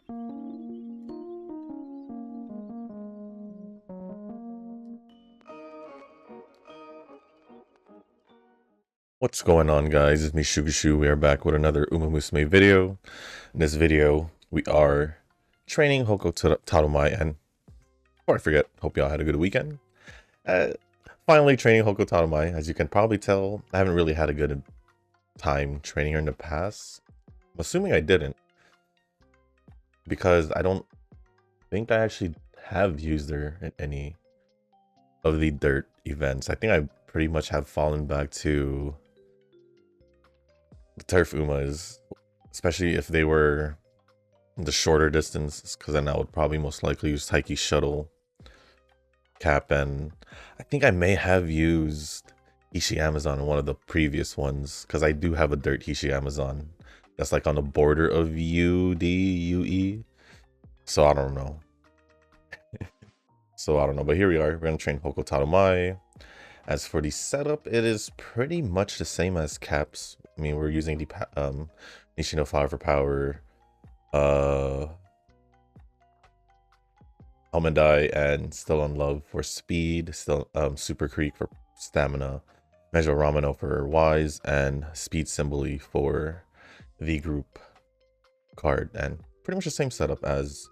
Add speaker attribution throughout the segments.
Speaker 1: What's going on, guys? It's me, Shugashu. We are back with another Musume video. In this video, we are training Hokko Tarumae, and before I forget, hope y'all had a good weekend. Finally training Hokko Tarumae. As you can probably tell, I haven't really had a good time training her in the past. I'm assuming I didn't, because I don't think I actually have used her in any of the dirt events. I think I pretty much have fallen back to the turf Umas, especially if they were the shorter distance, because then I would probably most likely use Taiki's shuttle cap, and I think I may have used Hishi Amazon in one of the previous ones, because I do have a dirt Hishi Amazon that's like on the border of UE, so I don't know. But here we are. We're gonna train Hokko Tarumae. As for the setup, it is pretty much the same as Caps. I mean, we're using the Nishino Flower for power, Almond Eye and Still on Love for speed, still Super Creek for stamina, Measure Ramino for wise, and Speed Symboli for the group card. And pretty much the same setup as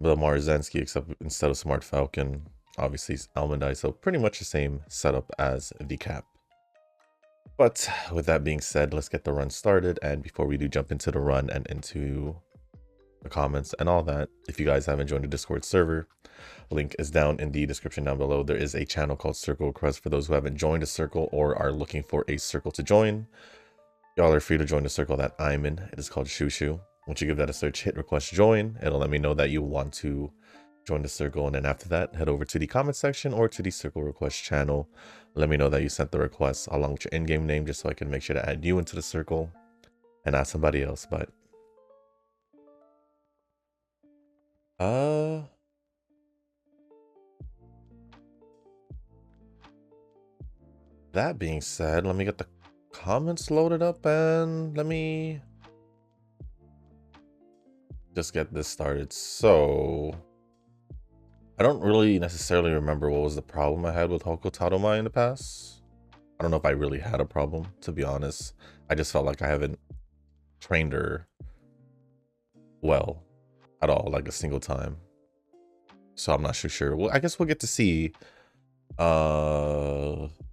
Speaker 1: the Marzensky, except instead of Smart Falcon, obviously Almond Eye, so pretty much the same setup as the cap. But with that being said, let's get the run started. And before we do jump into the run and into the comments and all that, if you guys haven't joined the Discord server, link is down in the description down below. There is a channel called Circle Request for those who haven't joined a circle or are looking for a circle to join. Y'all are free to join the circle that I'm in. It is called Shushu. Once you give that a search, hit request join. It'll let me know that you want to join the circle, and then after that, head over to the comment section or to the circle request channel. Let me know that you sent the request along with your in-game name, just so I can make sure to add you into the circle and not somebody else. But that being said, let me get the comments loaded up and let me just get this started. So I don't really necessarily remember what was the problem I had with Hokko Tarumae in the past. I don't know if I really had a problem, to be honest. I just felt like I haven't trained her well at all, like a single time. So I'm not sure. Well, I guess we'll get to see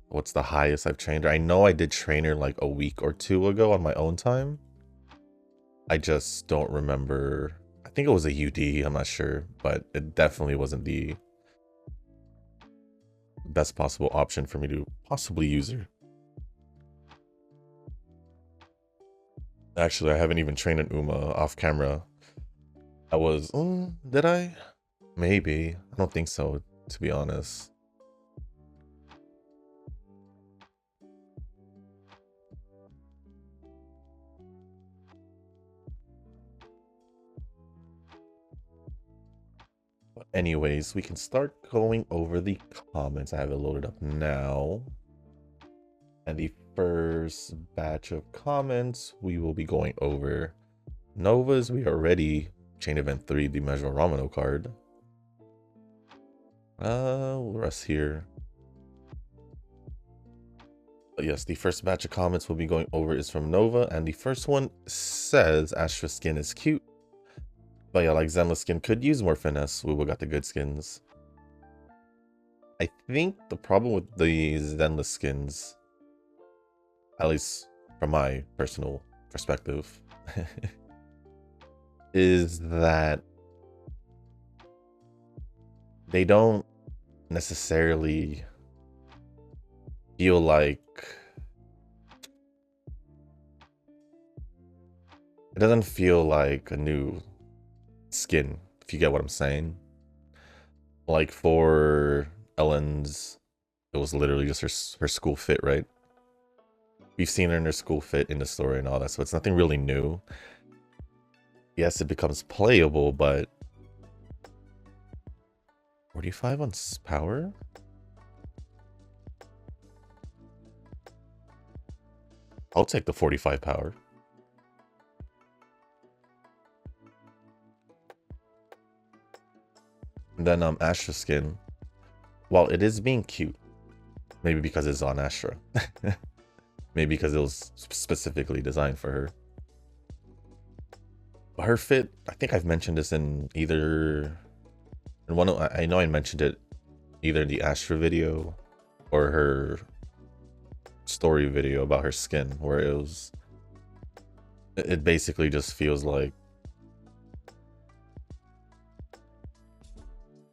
Speaker 1: what's the highest I've trained her. I know I did train her like a week or two ago on my own time. I just don't remember. I think it was a UD, I'm not sure, but it definitely wasn't the best possible option for me to possibly use her. Actually, I haven't even trained an Uma off camera. I was, did I? Maybe. I don't think so, to be honest. But anyways, we can start going over the comments. I have it loaded up now. And the first batch of comments, we will be going over Novas. We already Chain Event 3, the Measure Ramino card. Rest here. But yes, the first batch of comments we'll be going over is from Nova, and the first one says Astra skin is cute, but yeah, like Zenless skin could use more finesse. We got the good skins. I think the problem with the Zenless skins, at least from my personal perspective, is that they don't necessarily feel like, it doesn't feel like a new skin, if you get what I'm saying. Like for Ellen's, it was literally just her school fit, right? We've seen her in her school fit in the story and all that, so it's nothing really new. Yes, it becomes playable, but 45 on power? I'll take the 45 power. And then Astra skin, while it is being cute, maybe because it's on Astra, maybe because it was specifically designed for her. But her fit, I think I've mentioned this in either, in one, I know I mentioned it either in the Astra video or her story video about her skin, where it basically just feels like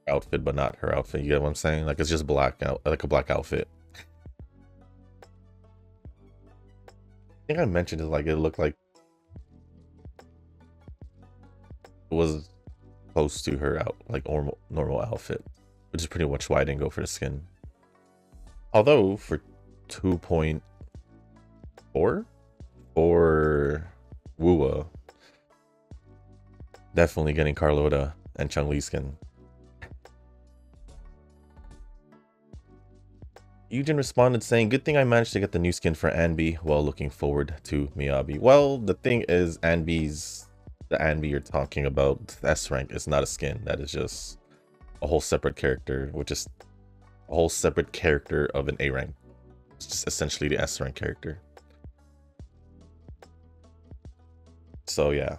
Speaker 1: outfit, but not her outfit. You get what I'm saying? Like it's just black out, like a black outfit. I think I mentioned it, like it looked like it was close to her out, like normal outfit, which is pretty much why I didn't go for the skin. Although for 2.4 for Wua, definitely getting Carlota and Chun-Li skin. Eugen responded saying, good thing I managed to get the new skin for Anbi while looking forward to Miyabi. Well, the thing is, the Anbi you're talking about, S rank, is not a skin. That is just a whole separate character, which is a whole separate character of an A rank. It's just essentially the S rank character. So yeah,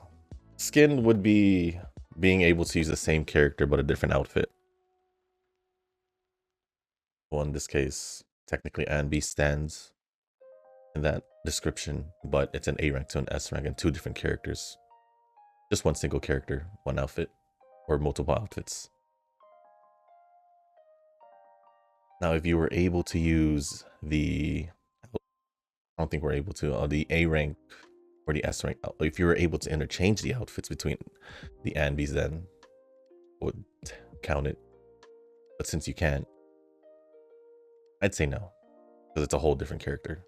Speaker 1: skin would be being able to use the same character but a different outfit. Well, in this case, technically Anbi stands in that description, but it's an A rank to an S rank and two different characters. Just one single character, one outfit, or multiple outfits. Now, if you were able to use the, I don't think we're able to, the A rank or the S rank, if you were able to interchange the outfits between the Anbis, then would count it. But since you can't, I'd say no, because it's a whole different character.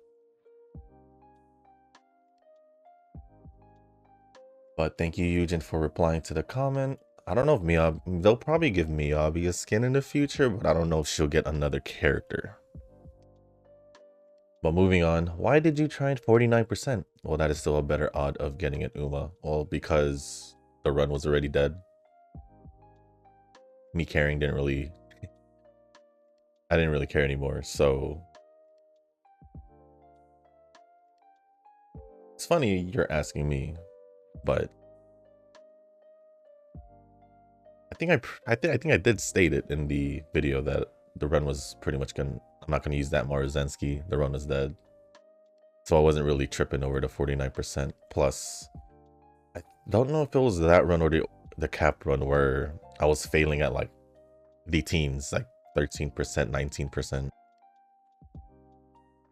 Speaker 1: But thank you, Eugen, for replying to the comment. I don't know if Miyabi, they'll probably give Miyabi a skin in the future, but I don't know if she'll get another character. But moving on, why did you try 49%? Well, that is still a better odd of getting an Uma. Well, because the run was already dead. Me caring didn't really, I didn't really care anymore, so. It's funny you're asking me, but I think I did state it in the video that the run was pretty much I'm not gonna use that Maruzensky. The run was dead, so I wasn't really tripping over the 49%. Plus, I don't know if it was that run or the cap run where I was failing at like the teens, like 13%, 19%.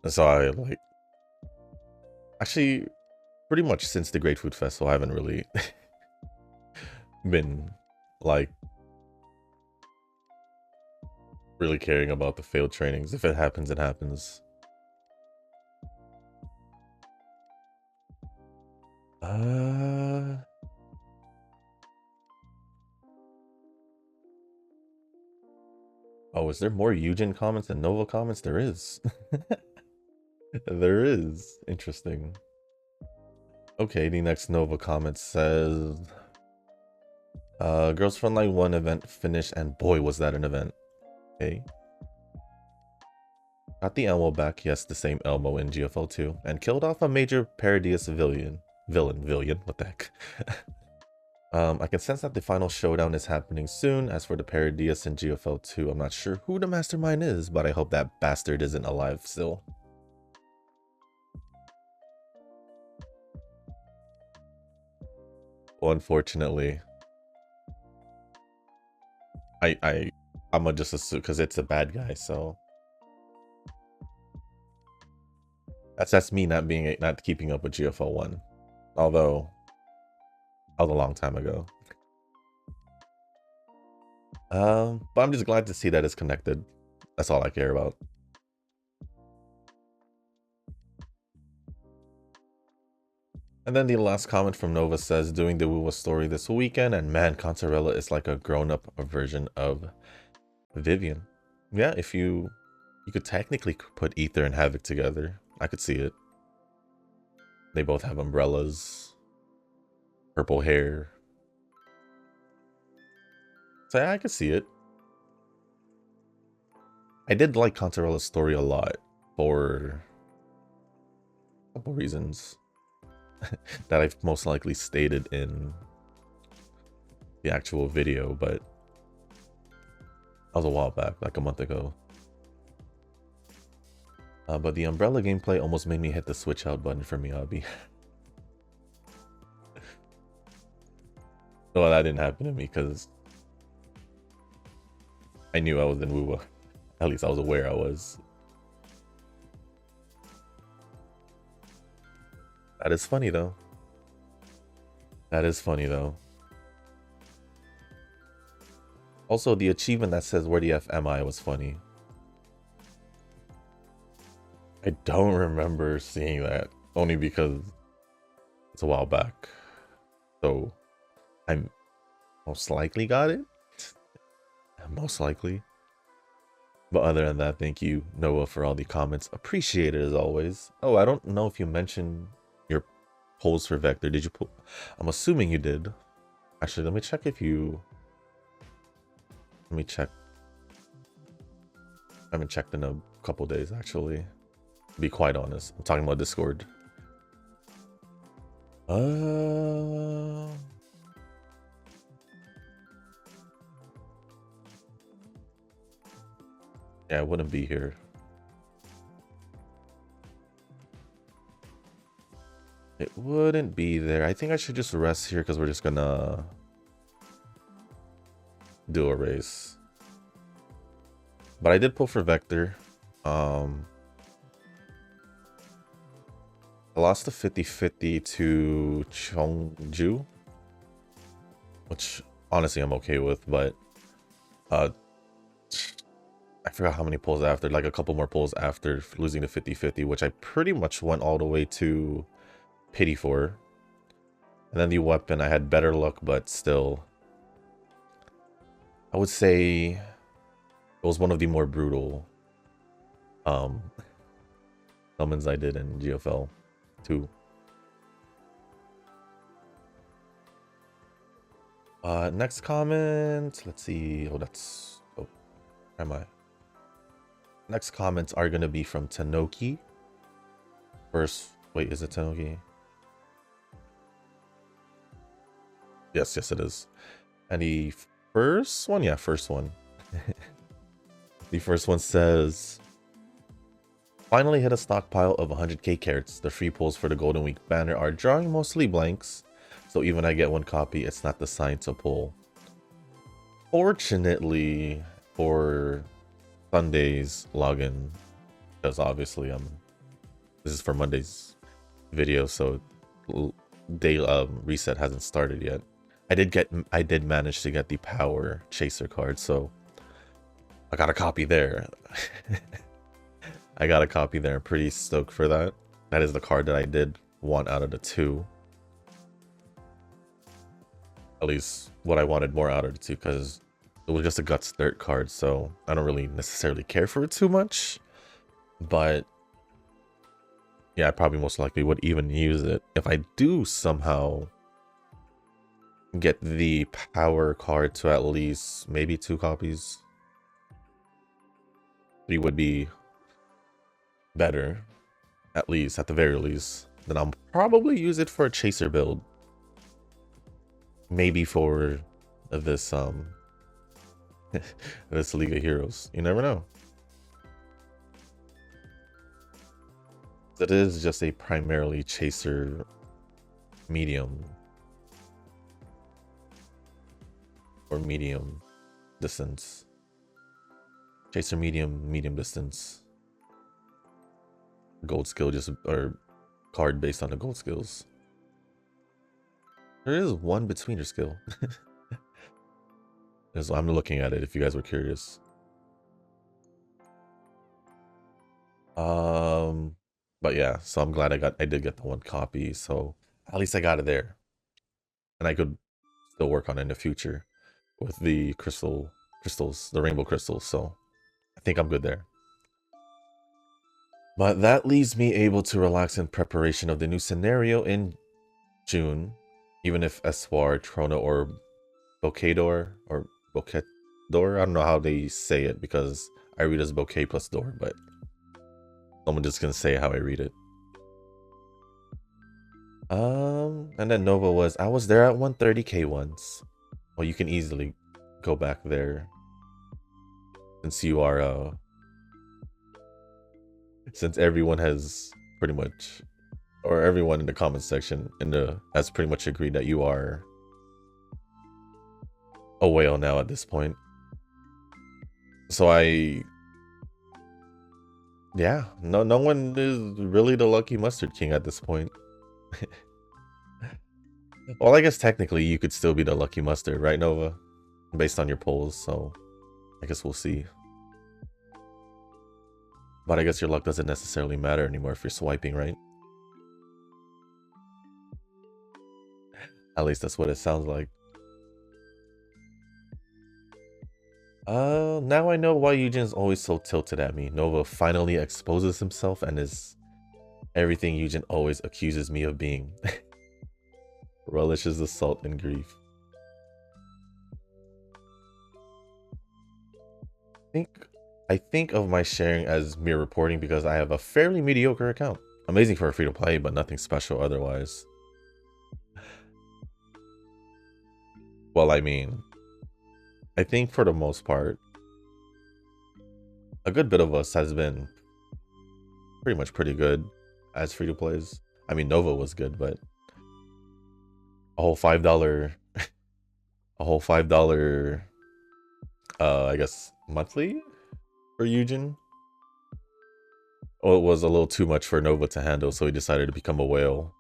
Speaker 1: So I like actually pretty much since the Great Food Festival, I haven't really been like really caring about the failed trainings. If it happens, it happens. Oh, is there more Eugen comments than Nova comments? There is. There is. Interesting. Okay, the next Nova comment says, Girls Frontline 1 event finished, and boy, was that an event. Okay. Got the Elmo back, yes, the same Elmo in GFL 2, and killed off a major Paradius villain, what the heck. I can sense that the final showdown is happening soon. As for the Paradius in GFL 2, I'm not sure who the mastermind is, but I hope that bastard isn't alive still. Well, unfortunately, I'm gonna just assume because it's a bad guy, so that's me not keeping up with GFL 1, although that was a long time ago. But I'm just glad to see that it's connected. That's all I care about. And then the last comment from Nova says, doing the Wuwa story this weekend, and man, Consorella is like a grown-up version of Vivian. Yeah, if you could technically put Ether and Havoc together. I could see it. They both have umbrellas, purple hair. So yeah, I could see it. I did like Cantarella's story a lot for a couple reasons that I've most likely stated in the actual video, but that was a while back, like a month ago. But the umbrella gameplay almost made me hit the switch out button for Miyabi. Well, that didn't happen to me because I knew I was in Wuwa. At least I was aware I was. That is funny though. That is funny though. Also, the achievement that says where the F am I was funny. I don't remember seeing that, only because it's a while back. So I most likely got it. Most likely. But other than that, thank you, Noah, for all the comments. Appreciate it as always. Oh, I don't know if you mentioned your polls for Vector. Did you pull? I'm assuming you did. Actually, let me check if you... Let me check. I haven't checked in a couple days, actually. To be quite honest. I'm talking about Discord. Yeah, I wouldn't be here. It wouldn't be there. I think I should just rest here because we're just gonna do a race. But I did pull for Vector. I lost the 50-50 to Chongju, which honestly I'm okay with, but I forgot how many pulls after, like a couple more pulls after losing the 50-50, which I pretty much went all the way to Pity for. And then the weapon, I had better luck, but still, I would say it was one of the more brutal summons I did in GFL 2. Next comment, let's see. Oh, that's... Oh, where am I? Next comments are going to be from Tanoki. First, wait, is it Tanoki? Yes, it is. And the first one? Yeah, first one. The first one says... Finally hit a stockpile of 100k carats. The free pulls for the Golden Week banner are drawing mostly blanks. So even I get one copy, it's not the sign to pull. Fortunately for Sunday's login, because obviously this is for Monday's video, so day reset hasn't started yet. I did manage to get the power chaser card, so I got a copy there. I got a copy there. I'm pretty stoked for that. That is the card that I did want out of the two. At least what I wanted more out of the two, because it was just a Guts Dirt card, so I don't really necessarily care for it too much. But yeah, I probably most likely would even use it if I do somehow get the power card to at least maybe 2 copies. 3 would be better, at least, at the very least. Then I'll probably use it for a chaser build. Maybe for this this League of Heroes. You never know. It is just a primarily chaser medium or medium distance. Chaser medium distance. Gold skill, just or card based on the gold skills. There is one betweener skill. I'm looking at it if you guys were curious. But yeah, so I'm glad I did get the 1 copy, so at least I got it there. And I could still work on it in the future with the crystals, the rainbow crystals, so I think I'm good there. But that leaves me able to relax in preparation of the new scenario in June, even if Espoir, Trono, or Bocador, I don't know how they say it because I read as bouquet plus door, but I'm just gonna say how I read it. And then Nova was, I was there at 130k once. Well, you can easily go back there since you are since everyone has pretty much, or everyone in the comments section has pretty much agreed that you are a whale now at this point. So yeah, no one is really the lucky mustard king at this point. Well, I guess technically you could still be the lucky mustard, right, Nova? Based on your polls, so I guess we'll see. But I guess your luck doesn't necessarily matter anymore if you're swiping, right? At least that's what it sounds like. Now I know why Eugen's always so tilted at me. Nova finally exposes himself and is everything Eugen always accuses me of being. Relishes assault and grief. I think of my sharing as mere reporting because I have a fairly mediocre account. Amazing for a free-to-play, but nothing special otherwise. Well, I mean, I think for the most part, a good bit of us has been pretty much pretty good as free-to-plays. I mean, Nova was good, but a whole $5, I guess, monthly for Eugen. Well, it was a little too much for Nova to handle, so he decided to become a whale.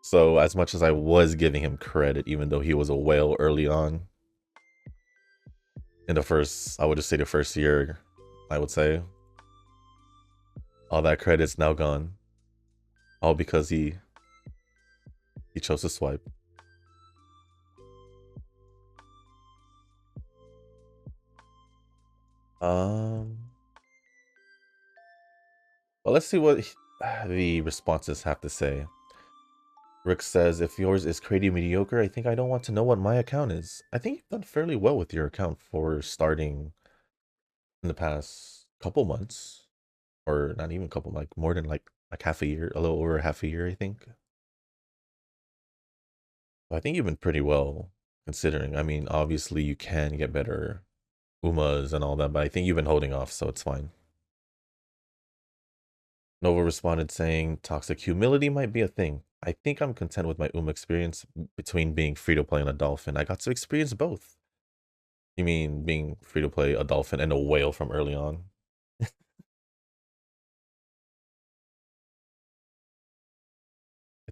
Speaker 1: So as much as I was giving him credit, even though he was a whale early on, in the first, I would just say the first year, I would say, all that credit's now gone. All because he chose to swipe. Well, let's see what the responses have to say. Rick says, if yours is crazy mediocre, I think I don't want to know what my account is. I think you've done fairly well with your account for starting in the past couple months. Or not even a couple, like more than like half a year, a little over half a year, I think. I think you've been pretty well considering. I mean, obviously you can get better Umas and all that, but I think you've been holding off, so it's fine. Nova responded saying, toxic humility might be a thing. I think I'm content with my Uma experience between being free-to-play and a dolphin. I got to experience both. You mean being free-to-play, a dolphin, and a whale from early on? I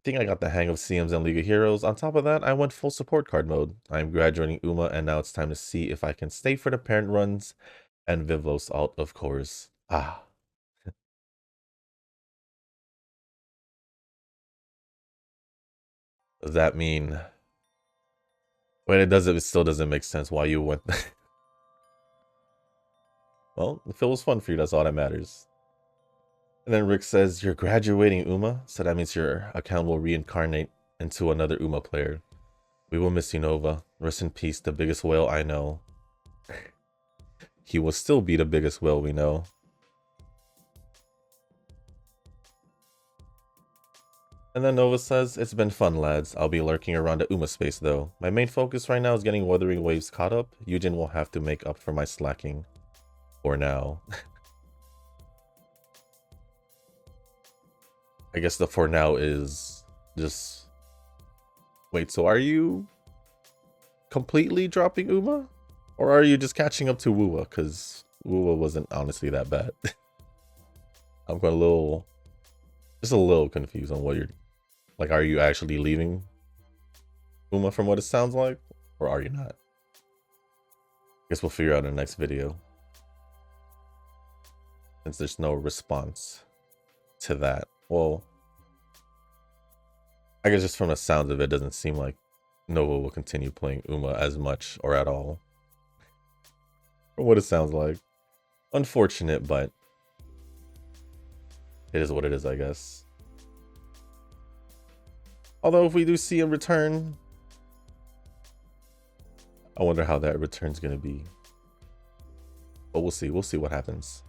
Speaker 1: think I got the hang of CMs and League of Heroes. On top of that, I went full support card mode. I'm graduating Uma, and now it's time to see if I can stay for the parent runs and Vivlos alt, of course. Ah. Does that mean... When it still doesn't make sense why you went... Well, if it was fun for you, that's all that matters. And then Rick says, you're graduating Uma, so that means your account will reincarnate into another Uma player. We will miss you, Nova. Rest in peace, the biggest whale I know. He will still be the biggest whale we know. And then Nova says, it's been fun, lads. I'll be lurking around the Uma space, though. My main focus right now is getting Wuthering Waves caught up. Eugen will have to make up for my slacking. For now. I guess the for now is just... Wait, so are you completely dropping Uma? Or are you just catching up to Wuwa? Because Wuwa wasn't honestly that bad. I'm just a little confused on what you're... Like, are you actually leaving Uma from what it sounds like? Or are you not? Guess we'll figure out in the next video. Since there's no response to that. Well, I guess just from the sounds of it, doesn't seem like Nova will continue playing Uma as much or at all. From what it sounds like. Unfortunate, but it is what it is, I guess. Although if we do see him return, I wonder how that return's gonna be. But we'll see. We'll see what happens.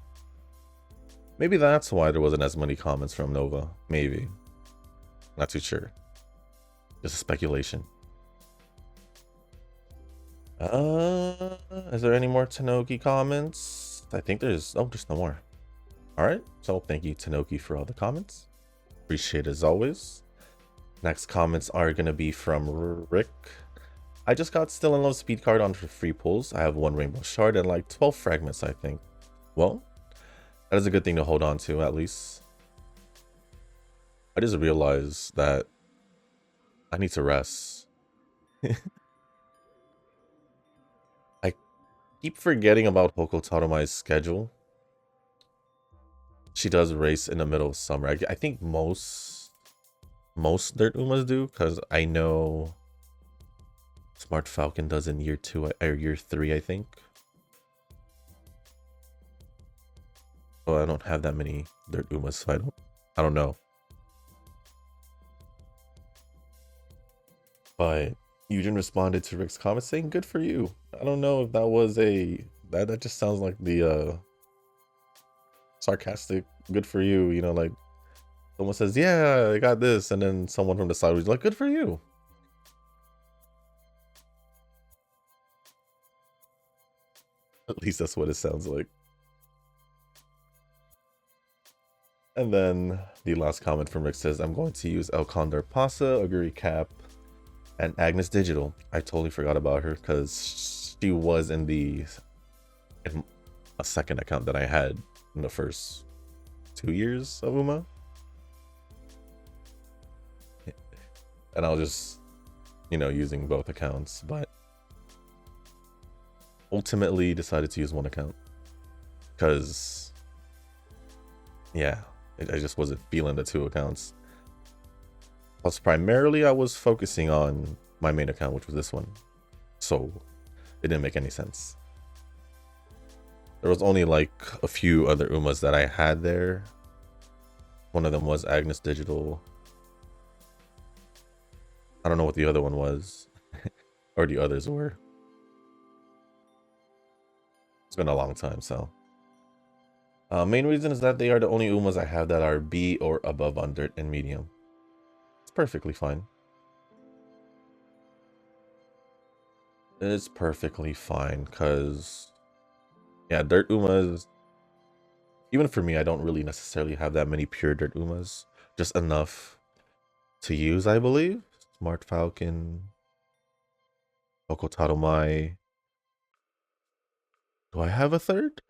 Speaker 1: Maybe that's why there wasn't as many comments from Nova. Maybe. Not too sure. Just a speculation. Is there any more Tanoki comments? I think there's no more. Alright, so thank you Tanoki for all the comments. Appreciate it as always. Next comments are gonna be from Rick. I just got Still in Love speed card on for free pulls. I have 1 rainbow shard and like 12 fragments, I think. Well, that is a good thing to hold on to at least. I just realized that I need to rest. I keep forgetting about Hokko Tarumae's schedule. She does race in the middle of summer. I think most Dirt Umas do, because I know Smart Falcon does in year 2 or year 3, I think. Well, I don't have that many Dirt Umas, so I don't know. But Eugen responded to Rick's comment saying, "Good for you." I don't know if that was that just sounds like the sarcastic "good for you," you know, like someone says, "Yeah, I got this," and then someone from the side was like, "Good for you." At least that's what it sounds like. And then the last comment from Rick says, "I'm going to use El Condor Pasa, Aguri Cap, and Agnes Digital." I totally forgot about her because she was in a second account that I had in the first 2 years of Uma. And I was just, using both accounts, but ultimately decided to use one account because, yeah, I just wasn't feeling the 2 accounts. Plus, primarily, I was focusing on my main account, which was this one. So, it didn't make any sense. There was only like a few other Umas that I had there. One of them was Agnes Digital. I don't know what the other one was. Or the others were. It's been a long time, so. Main reason is that they are the only Umas I have that are B or above on Dirt and Medium. It's perfectly fine. It's perfectly fine, because, yeah, Dirt Umas, even for me, I don't really necessarily have that many pure Dirt Umas. Just enough to use, I believe. Smart Falcon, Hokko Tarumae. Do I have a third?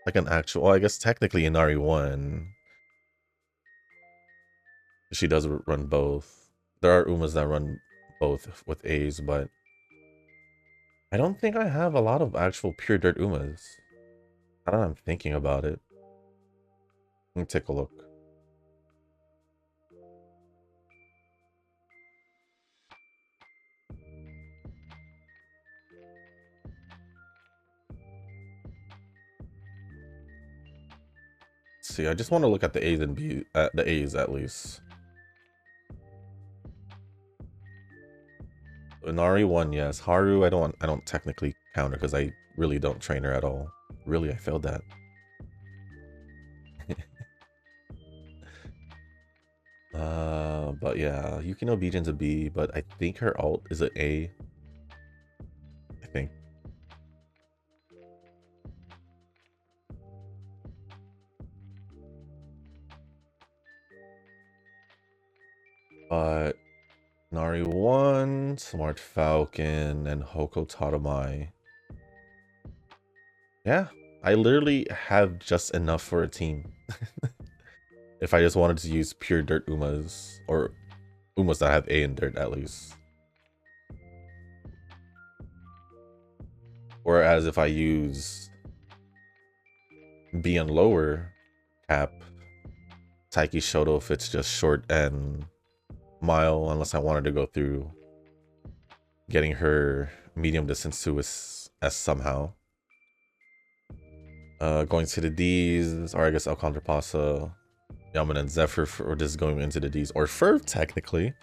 Speaker 1: Like an actual, well, I guess technically Inari 1. She does run both. There are Umas that run both with A's, but I don't think I have a lot of actual pure Dirt Umas. I don't know, I'm thinking about it. Let me take a look. See, I just want to look at the A's and B, at the A's at least. Inari 1, yes. Haru, I don't technically count her because I really don't train her at all. Really, I failed that. But yeah, Yukino Bijin's a B, but I think her alt is an A. I think. But Nari 1, Smart Falcon, and Hokko Tarumae. Yeah, I literally have just enough for a team. If I just wanted to use pure Dirt Umas, or Umas that have A in Dirt at least. Whereas if I use B and lower cap, Taiki Shoto fits just short and mile, unless I wanted to go through getting her medium distance to S somehow. Going to the D's, or I guess Alcantara Pasa, Yaman and Zephyr for just going into the D's, or Ferv technically.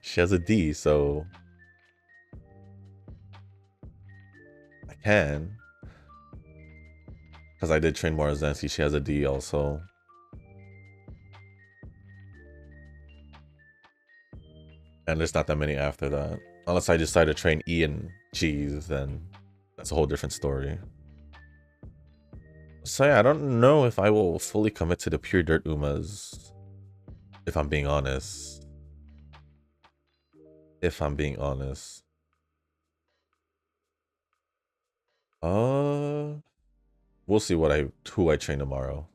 Speaker 1: She has a D, so can. Because I did train more Zancy. She has a D also. And there's not that many after that. Unless I decide to train E and G's, then that's a whole different story. So yeah, I don't know if I will fully commit to the pure dirt Umas. If I'm being honest. If I'm being honest. We'll see who I train tomorrow.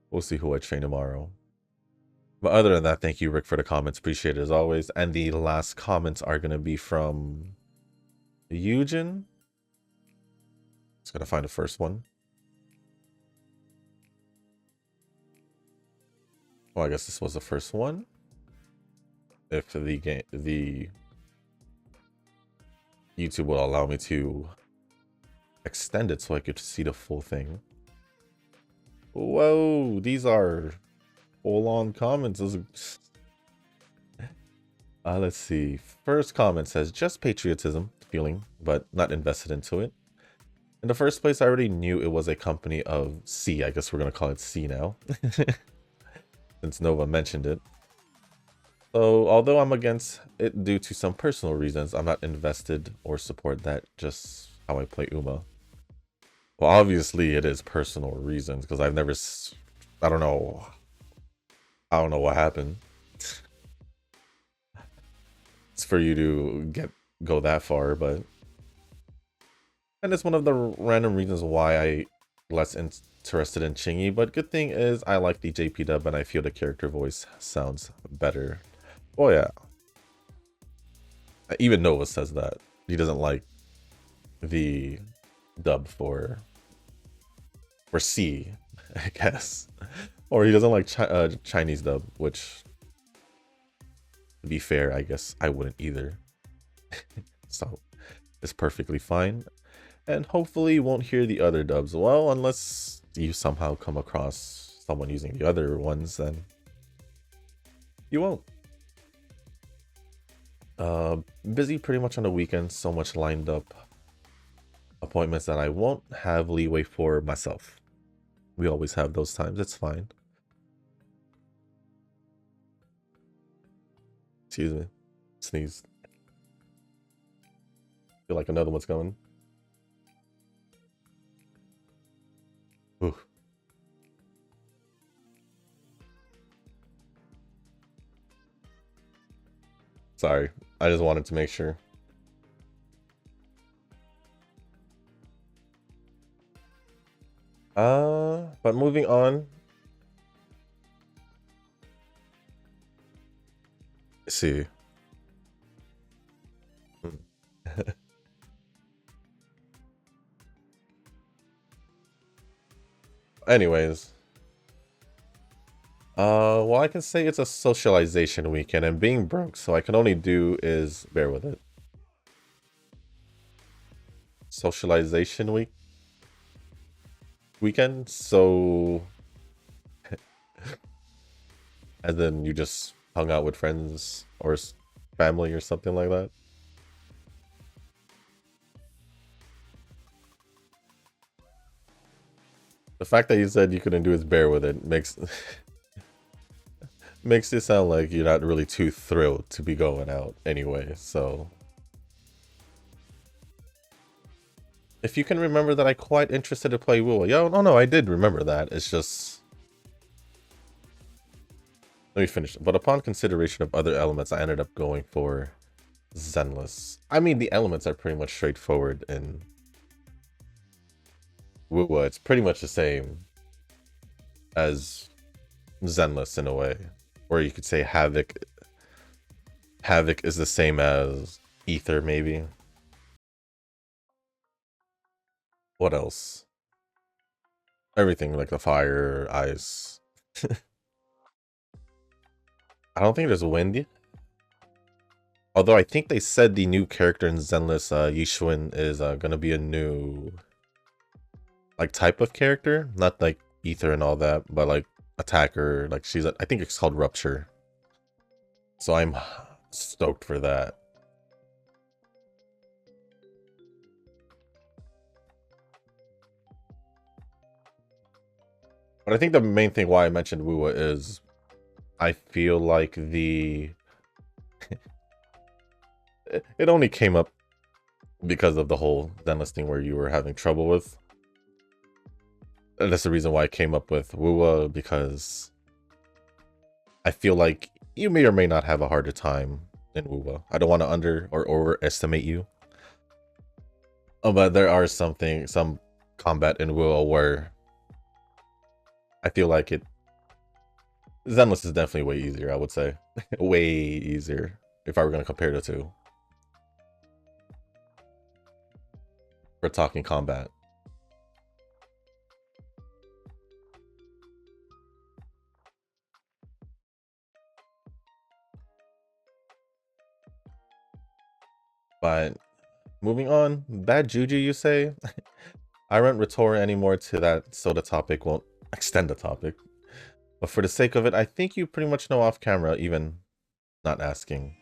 Speaker 1: We'll see who I train tomorrow. But other than that, thank you, Rick, for the comments. Appreciate it as always. And the last comments are going to be from Eugen. Just going to find the first one. Well, I guess this was the first one. If the YouTube will allow me to extend it so I could see the full thing. Whoa, these are full-on comments. Let's see. First comment says, just patriotism feeling, but not invested into it. In the first place, I already knew it was a company of C. I guess we're going to call it C now. Since Nova mentioned it. So, although I'm against it due to some personal reasons, I'm not invested or support that, just how I play Uma. Well, obviously it is personal reasons, because I've never... I don't know what happened. It's for you to go that far, but... And it's one of the random reasons why I less interested in Chingy, but good thing is I like the JP dub and I feel the character voice sounds better. Oh yeah. Even Nova says that. He doesn't like the dub for C, I guess. Or he doesn't like Chinese dub, which, to be fair, I guess I wouldn't either. So, it's perfectly fine. And hopefully you won't hear the other dubs. Well, unless you somehow come across someone using the other ones, then you won't. Busy pretty much on the weekends, so much lined up appointments that I won't have leeway for myself. We always have those times, it's fine. Excuse me. Sneeze. Feel like another one's coming. Ooh. Sorry, I just wanted to make sure. But moving on. Let's see. Anyways. Well, I can say it's a socialization weekend, and being broke, so I can only do is bear with it. Socialization weekend, so and then you just hung out with friends or family or something like that. The fact that you said you couldn't do is bear with it makes makes it sound like you're not really too thrilled to be going out anyway, so if you can remember that I quite interested to play Woo, yo, no, I did remember that. It's just... Let me finish. But upon consideration of other elements, I ended up going for Zenless. I mean, the elements are pretty much straightforward in Woo. It's pretty much the same as Zenless in a way. Or you could say Havoc. Havoc is the same as Ether, maybe. What else? Everything like the fire, ice. I don't think there's wind. Although I think they said the new character in Zenless, Yishuin, is gonna be a new like type of character. Not like Ether and all that, but like attacker. Like I think it's called Rupture. So I'm stoked for that. But I think the main thing why I mentioned Wuwa is I feel like it only came up because of the whole Zenless thing where you were having trouble with. And that's the reason why I came up with Wuwa, because I feel like you may or may not have a harder time in Wuwa. I don't want to under or overestimate you. But there are some combat in Wuwa where I feel like Zenless is definitely way easier, I would say. Way easier if I were going to compare the two. We're talking combat. But moving on, bad juju, you say? I won't retort anymore to that, so the topic won't extend the topic. But for the sake of it, I think you pretty much know off camera, even not asking.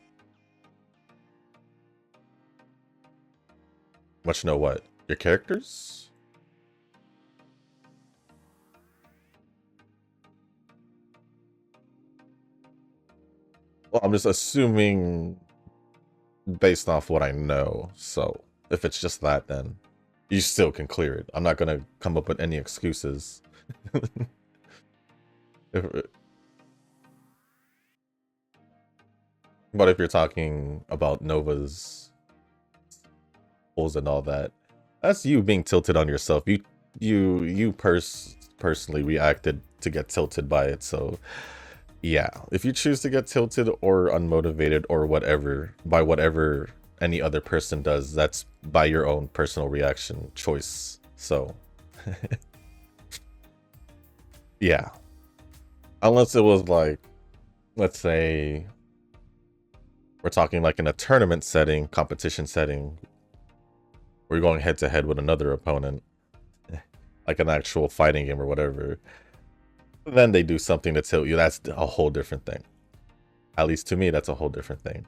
Speaker 1: Much know what? Your characters? Well, I'm just assuming based off what I know. So if it's just that, then you still can clear it. I'm not gonna come up with any excuses. But if you're talking about Nova's holes and all that, that's you being tilted on yourself. You personally reacted to get tilted by it. So yeah, if you choose to get tilted or unmotivated or whatever by whatever any other person does, that's by your own personal reaction choice. So yeah, unless it was like, let's say we're talking like in a tournament setting, competition setting, we're going head to head with another opponent, like an actual fighting game or whatever, then they do something to tilt you. That's a whole different thing. At least to me, that's a whole different thing.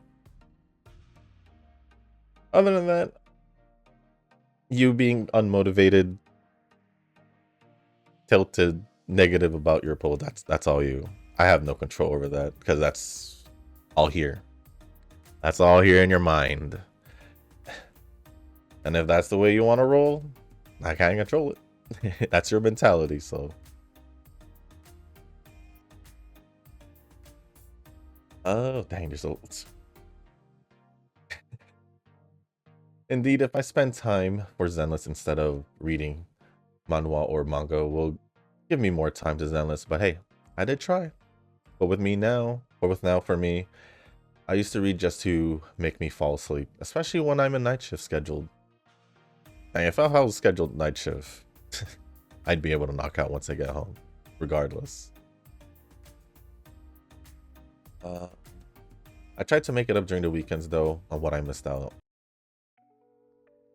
Speaker 1: Other than that, you being unmotivated, tilted, negative about your poll, that's all you. I have no control over that because that's all here. That's all here in your mind. And if that's the way you want to roll, I can't control it. That's your mentality, so. Oh, dang, you're so... Indeed, if I spend time for Zenless instead of reading manhwa or manga, will give me more time to Zenless. But hey, I did try. But with now for me, I used to read just to make me fall asleep, especially when I'm in night shift scheduled. And if I was scheduled night shift, I'd be able to knock out once I get home, regardless. I tried to make it up during the weekends though on what I missed out.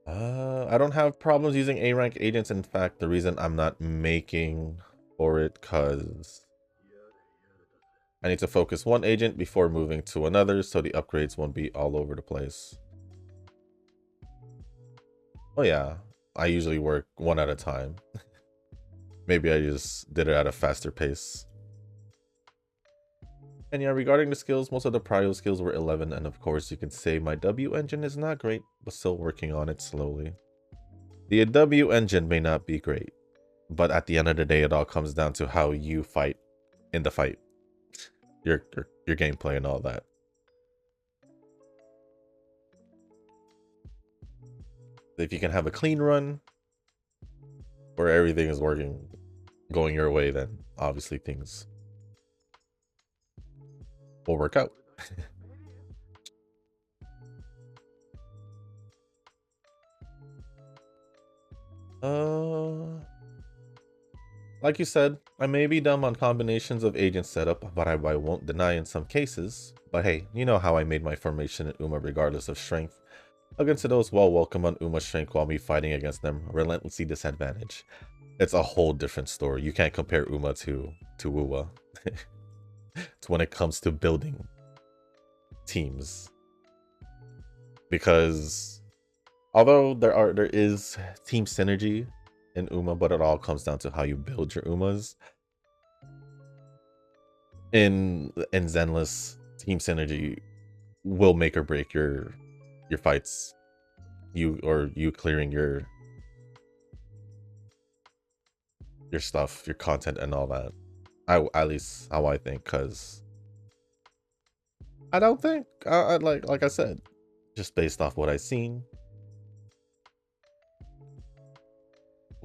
Speaker 1: I don't have problems using A rank agents. In fact, the reason I'm not making for it cause I need to focus one agent before moving to another so the upgrades won't be all over the place. Oh yeah, I usually work one at a time. Maybe I just did it at a faster pace. And yeah, regarding the skills, most of the prio skills were 11, and of course you can say my W engine is not great, but still working on it slowly. The W engine may not be great, but at the end of the day, it all comes down to how you fight in the fight. Your gameplay and all that. If you can have a clean run where everything is going your way, then obviously things will work out. Like you said, I may be dumb on combinations of agent setup, but I won't deny in some cases. But hey, you know how I made my formation in Uma regardless of strength. Against those well welcome on Uma's strength while me fighting against them relentlessly disadvantage. It's a whole different story. You can't compare Uma to Uwa. It's when it comes to building teams. Because although there is team synergy in Uma, but it all comes down to how you build your Umas. in Zenless, team synergy will make or break your fights. You clearing your stuff, your content, and all that. At least how I think, because I don't think like I said, just based off what I seen,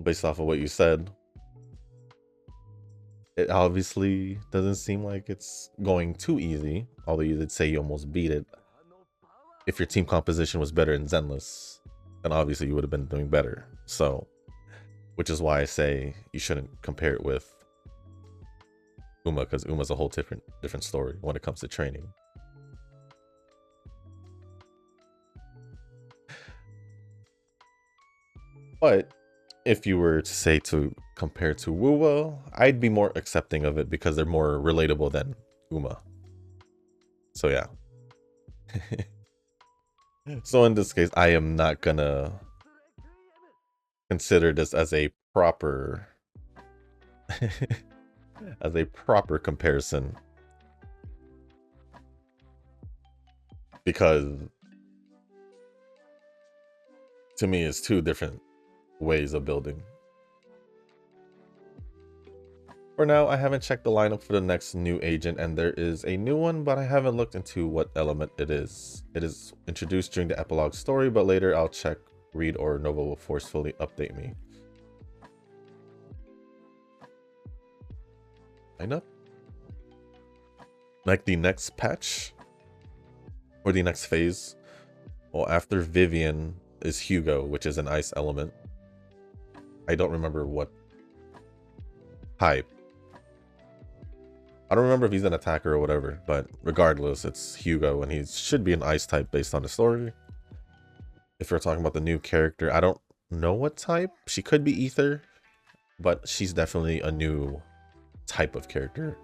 Speaker 1: based off of what you said, it obviously doesn't seem like it's going too easy. Although you did say you almost beat it. If your team composition was better in Zenless, then obviously you would have been doing better. So, which is why I say you shouldn't compare it with Uma, because Uma's a whole different story when it comes to training. But if you were to say to compare to Wuwa, I'd be more accepting of it because they're more relatable than Uma. So yeah. So in this case, I am not gonna consider this as a proper as a proper comparison, because to me it's two different ways of building. For now, I haven't checked the lineup for the next new agent, and there is a new one, but I haven't looked into what element it is. It is introduced during the epilogue story, but later I'll check. Read or Nova will forcefully update me. Lineup? Like the next patch? Or the next phase? Well, after Vivian is Hugo, which is an ice element. I don't remember what type. I don't remember if he's an attacker or whatever, but regardless, it's Hugo, and he should be an ice type based on the story. If we're talking about the new character, I don't know what type. She could be Ether, but she's definitely a new type of character.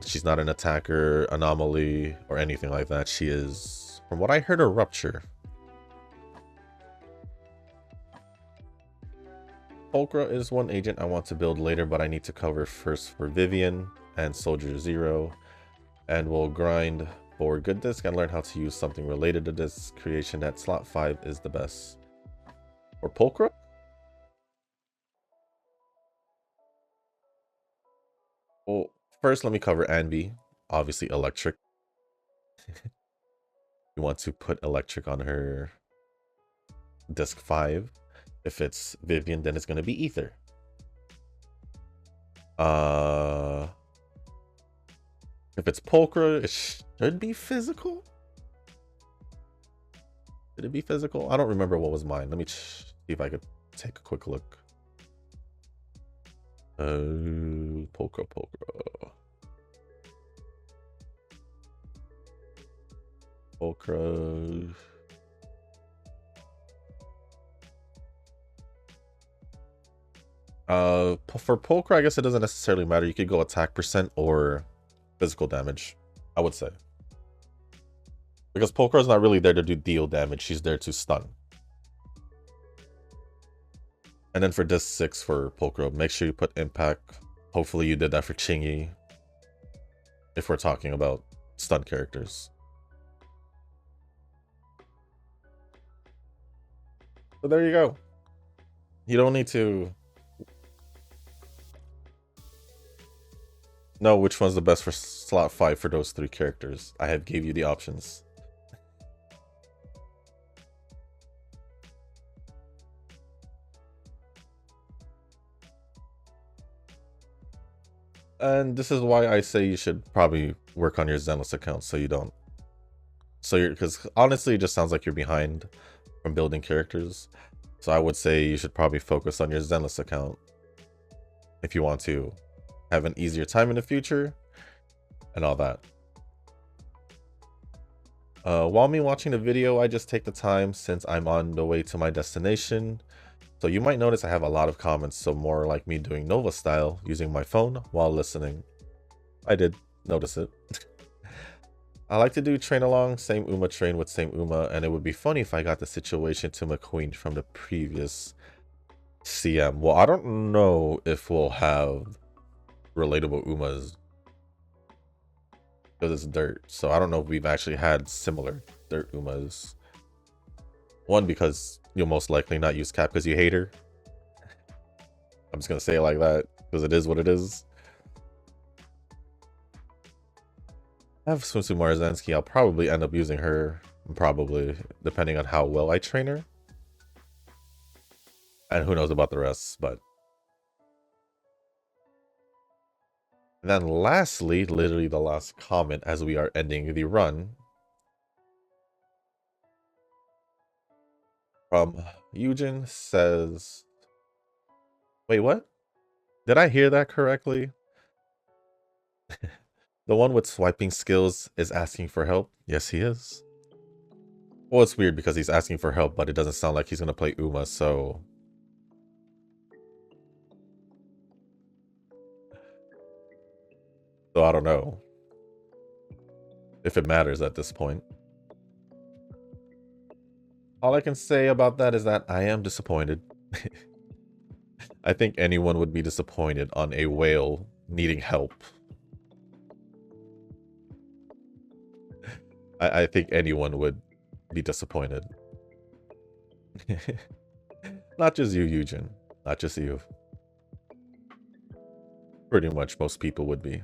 Speaker 1: She's not an attacker, anomaly, or anything like that. She is, from what I heard, a rupture. Pulchra is one agent I want to build later, but I need to cover first for Vivian and Soldier Zero, and we'll grind for good disc and learn how to use something related to this creation. That slot 5 is the best. Or Pulchra? Well, first let me cover Anvi. Obviously electric. You want to put electric on her disc 5. If it's Vivian, then it's going to be Ether. If it's Pulchra, it should be physical. Did it be physical? I don't remember what was mine. Let me see if I could take a quick look. Pulchra. Pulchra. For Pulchra, I guess it doesn't necessarily matter. You could go attack percent or physical damage, I would say. Because Pulchra is not really there to deal damage. She's there to stun. And then for disc 6 for Pulchra, make sure you put impact. Hopefully you did that for Chingy, if we're talking about stun characters. So there you go. You don't need to know which one's the best for slot 5 for those 3 characters. I have gave you the options. And this is why I say you should probably work on your Zenless account so you don't. Because honestly, it just sounds like you're behind from building characters. So I would say you should probably focus on your Zenless account if you want to have an easier time in the future and all that. While me watching the video, I just take the time since I'm on the way to my destination. So you might notice I have a lot of comments, so more like me doing Nova style, using my phone while listening. I did notice it. I like to do train along, same Uma train with same Uma, and it would be funny if I got the situation to McQueen from the previous CM. Well, I don't know if we'll have relatable Umas because it's dirt. So I don't know if we've actually had similar dirt Umas. One, because you'll most likely not use Cap because you hate her. I'm just gonna say it like that because it is what it is. I have Susu Marzensky. I'll probably end up using her, probably, depending on how well I train her. And who knows about the rest, but... And then lastly, literally the last comment as we are ending the run, from Eugen says... Wait, what? Did I hear that correctly? The one with swiping skills is asking for help? Yes, he is. Well, it's weird because he's asking for help, but it doesn't sound like he's going to play Uma, so... So I don't know if it matters at this point. All I can say about that is that I am disappointed. I think anyone would be disappointed on a whale needing help. I think anyone would be disappointed. Not just you, Eugen. Not just you. Pretty much most people would be.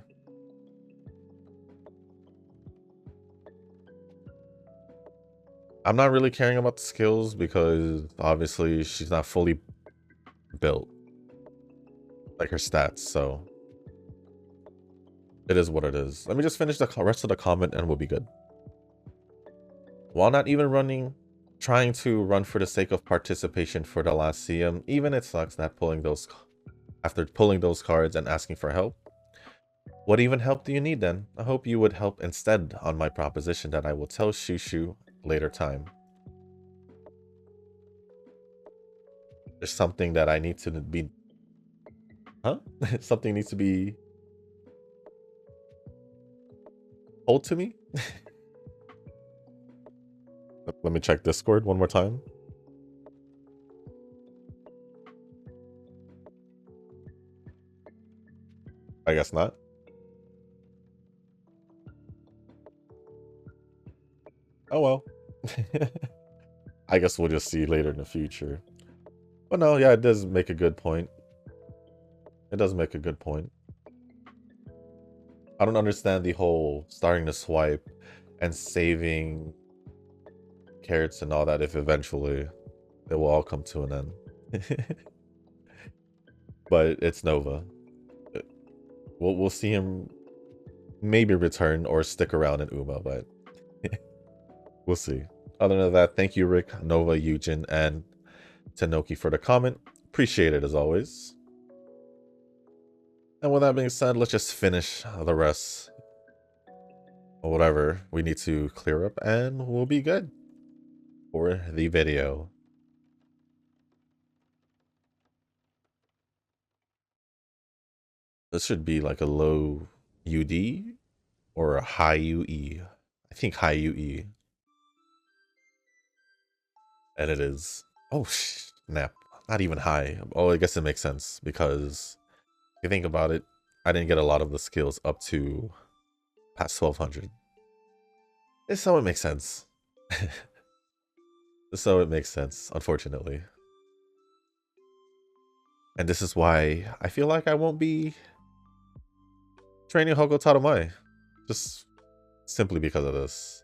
Speaker 1: I'm not really caring about the skills because obviously she's not fully built. Like her stats, so it is what it is. Let me just finish the rest of the comment and we'll be good. While not even trying to run for the sake of participation for the last CM, even it sucks that after pulling those cards and asking for help. What even help do you need then? I hope you would help instead on my proposition that I will tell Shushu later time. There's something that I need to be... Huh? Something needs to be told to me? Let me check Discord one more time. I guess not. Oh well. I guess we'll just see later in the future. But no, yeah, it does make a good point. It does make a good point. I don't understand the whole starting to swipe and saving carrots and all that if eventually it will all come to an end. But it's Nova. We'll see him maybe return or stick around in Uma, but we'll see. Other than that, thank you, Rick, Nova, Eugen, and Tenoki for the comment. Appreciate it as always. And with that being said, let's just finish the rest or whatever we need to clear up and we'll be good for the video. This should be like a low UD or a high UE. I think high UE. And it is. Oh, snap. Not even high. Oh, I guess it makes sense because if you think about it, I didn't get a lot of the skills up to past 1200. So it makes sense. So it makes sense, unfortunately. And this is why I feel like I won't be training Hokko Tarumae. Just simply because of this.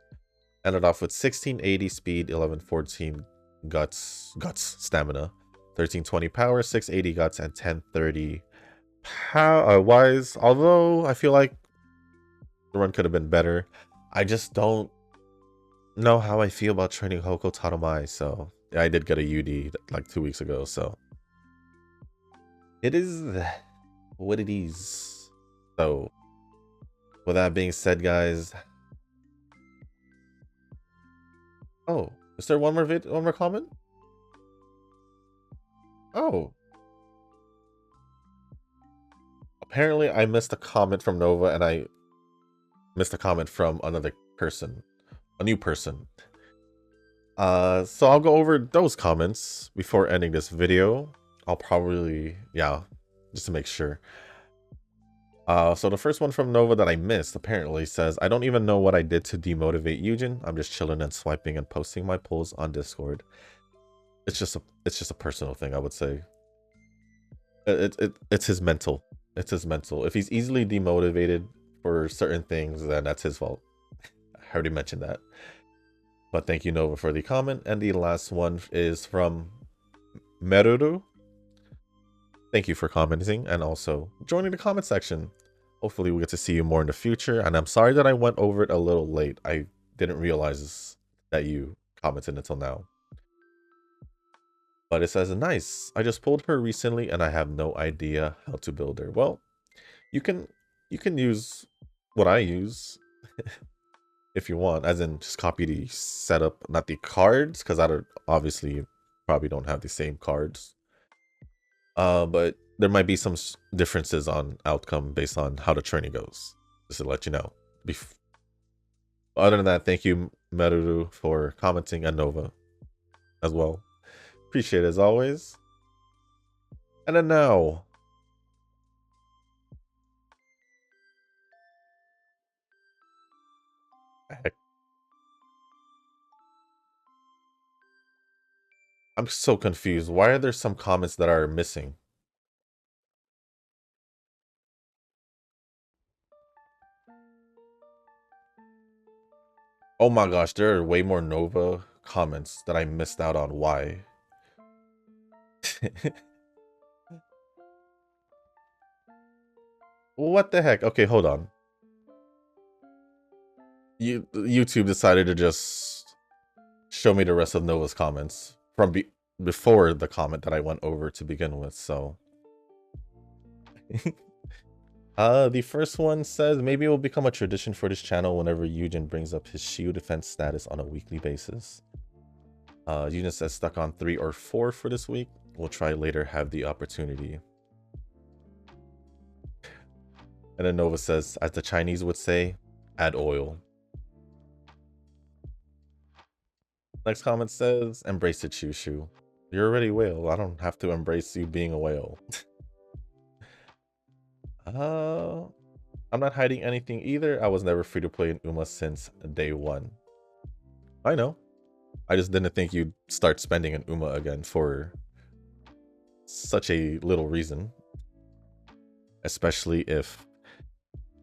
Speaker 1: Ended off with 1680 speed, 1114 guts, stamina, 1320 power, 680 guts, and 1030 wise. Although I feel like the run could have been better, I just don't know how I feel about training Hokko Tarumae. So yeah, I did get a UD like 2 weeks ago, so it is what it is. So with that being said, guys, oh, is there one more comment? Oh, apparently I missed a comment from Nova and I missed a comment from another person, a new person. So I'll go over those comments before ending this video. I'll probably, yeah, just to make sure. So the first one from Nova that I missed apparently says, I don't even know what I did to demotivate Eugen. I'm just chilling and swiping and posting my polls on Discord. It's just a personal thing, I would say. It's his mental. It's his mental. If he's easily demotivated for certain things, then that's his fault. I already mentioned that. But thank you, Nova, for the comment. And the last one is from Meruru. Thank you for commenting and also joining the comment section. Hopefully we get to see you more in the future. And I'm sorry that I went over it a little late. I didn't realize that you commented until now. But it says, nice. I just pulled her recently and I have no idea how to build her. Well, you can use what I use if you want, as in just copy the setup, not the cards, because I don't, obviously probably don't have the same cards. But there might be some differences on outcome based on how the training goes, just to let you know. Other than that, thank you, Meruru, for commenting, and Nova as well. Appreciate it as always. And then now, heck, I'm so confused. Why are there some comments that are missing? Oh my gosh, there are way more Nova comments that I missed out on. Why? What the heck? Okay, hold on. YouTube decided to just show me the rest of Nova's comments from before the comment that I went over to begin with, so. The first one says, maybe it will become a tradition for this channel whenever Eugen brings up his shield defense status on a weekly basis. Eugen says stuck on 3 or 4 for this week. We'll try later, have the opportunity. And then Nova says, as the Chinese would say, add oil. Next comment says, embrace it, Shushu. You're already a whale. I don't have to embrace you being a whale. I'm not hiding anything either. I was never free to play in Uma since day 1. I know. I just didn't think you'd start spending in Uma again for such a little reason. Especially if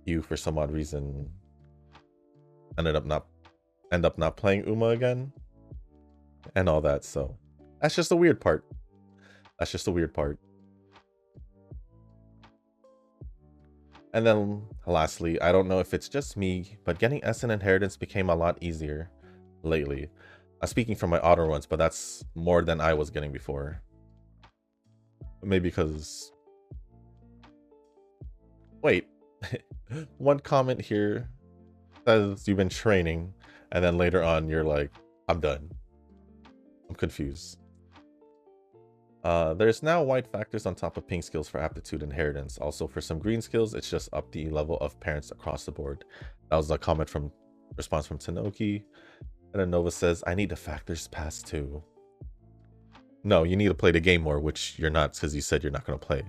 Speaker 1: you, for some odd reason, end up not playing Uma again. And all that, so. That's just the weird part. That's just the weird part. And then, lastly, I don't know if it's just me, but getting S in Inheritance became a lot easier lately. I'm speaking from my auto runs, but that's more than I was getting before. Maybe because... Wait. One comment here says you've been training, and then later on you're like, I'm done. I'm confused. There's now white factors on top of pink skills for aptitude inheritance. Also for some green skills, it's just up the level of parents across the board. That was a response from Tanoki. And then Nova says, I need the factors pass too. No, you need to play the game more, which you're not, because you said you're not going to play.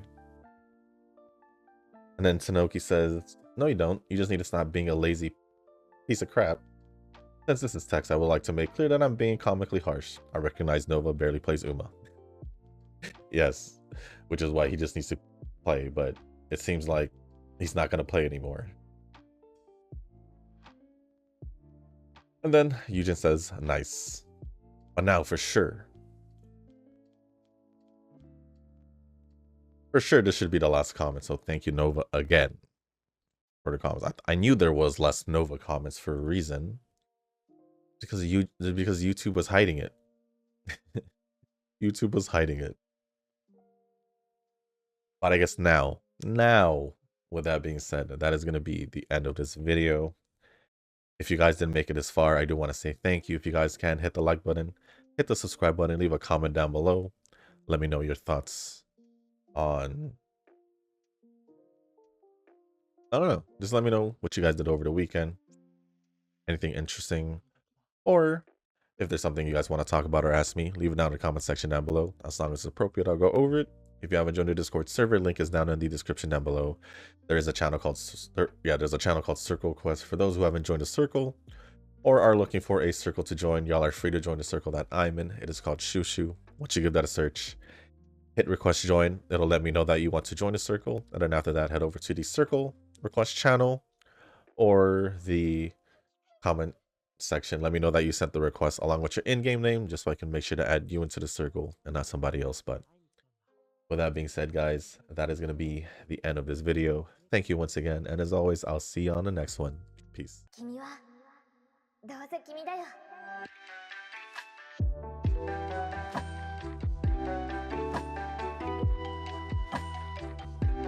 Speaker 1: And then Tanoki says, no you don't. You just need to stop being a lazy piece of crap. Since this is text, I would like to make clear that I'm being comically harsh. I recognize Nova barely plays Uma. Yes, which is why he just needs to play, but it seems like he's not going to play anymore. And then Eugen says, nice. But now for sure. For sure, this should be the last comment, so thank you, Nova, again for the comments. I knew there was less Nova comments for a reason. Because YouTube was hiding it. YouTube was hiding it. But I guess now, with that being said, that is going to be the end of this video. If you guys didn't make it this far, I do want to say thank you. If you guys can, hit the like button, hit the subscribe button, leave a comment down below. Let me know your thoughts on... I don't know. Just let me know what you guys did over the weekend. Anything interesting. Or if there's something you guys want to talk about or ask me, leave it down in the comment section down below. As long as it's appropriate, I'll go over it. If you haven't joined the Discord server, link is down in the description down below. There's a channel called Circle Quest for those who haven't joined a circle or are looking for a circle to join. Y'all are free to join the circle that I'm in. It is called Shushu. Once you give that a search, hit request join. It'll let me know that you want to join a circle, and then after that, head over to the circle request channel or the comment section. Let me know that you sent the request along with your in-game name, just so I can make sure to add you into the circle and not somebody else. But with that being said, guys, that is going to be the end of this video. Thank you once again, and as always, I'll see you on the next one. Peace.